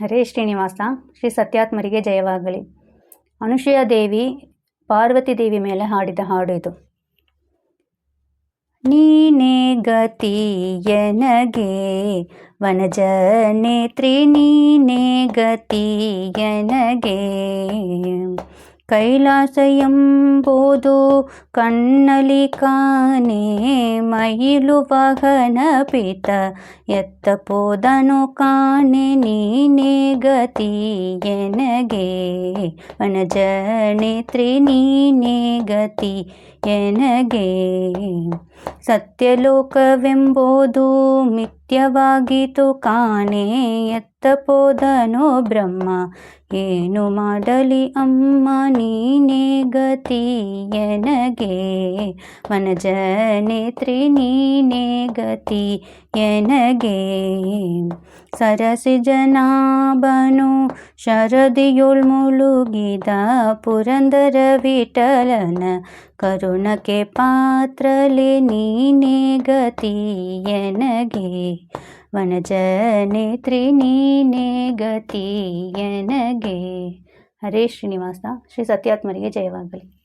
ಹರೇ ಶ್ರೀನಿವಾಸ. ಶ್ರೀ ಸತ್ಯಾತ್ಮರಿಗೆ ಜಯವಾಗಲಿ. ಅನುಸೂಯ ದೇವಿ ಪಾರ್ವತಿ ದೇವಿ ಮೇಲೆ ಹಾಡಿದ ಹಾಡು ಇದು. ನೀನೇ ಗತಿ ಎನಗೆ ವನಜ ನೇತ್ರಿ, ನೀನೇ ಗತಿ ಎನಗೆ. ಕೈಲಾಸ ಎಂಬುದು ಕಣ್ಣಲಿ ಕಾಣೆ, ಮೈಲು ವಾಹನ ಪಿತ ಎತ್ತ ಪೋದನು ಕಾಣೆ. ನೀನೇ ಗತಿ ಎನಗೆ ವನಜ ನೇತ್ರಿ, ನೀನೇ ಗತಿ ಎನಗೆ. ಸತ್ಯಲೋಕವೆಂಬುದು ಮಿಥ್ಯವಾಗಿತು ಕಾಣೆ, ಎತ್ತ ಪೋದನೋ ಬ್ರಹ್ಮ ಏನು ಮಾಡಲಿ ಅಮ್ಮ. ನೀನೇ ಗತಿ ಎನಗೆ ವನಜ ನೇತ್ರಿ, ನೀನೇ ಗತಿ ಎನಗೆ. ಸರಸಿ ಜನಾಭನು ಶರದಿಯೊಳ್ ಮುಳುಗಿದ ಪುರಂದರ ವಿಠಲನ ಕರುಣಕ್ಕೆ ಪಾತ್ರಲೆ. ನೀನೇ ಗತಿ ಎನಗೆ ವನಜ ನೇತ್ರಿ, ನೀನೇ ಗತಿ ಎನಗೆ. ಹರೇ ಶ್ರೀನಿವಾಸ. ಶ್ರೀ ಸತ್ಯಾತ್ಮರಿಗೆ ಜಯವಾಗಲಿ.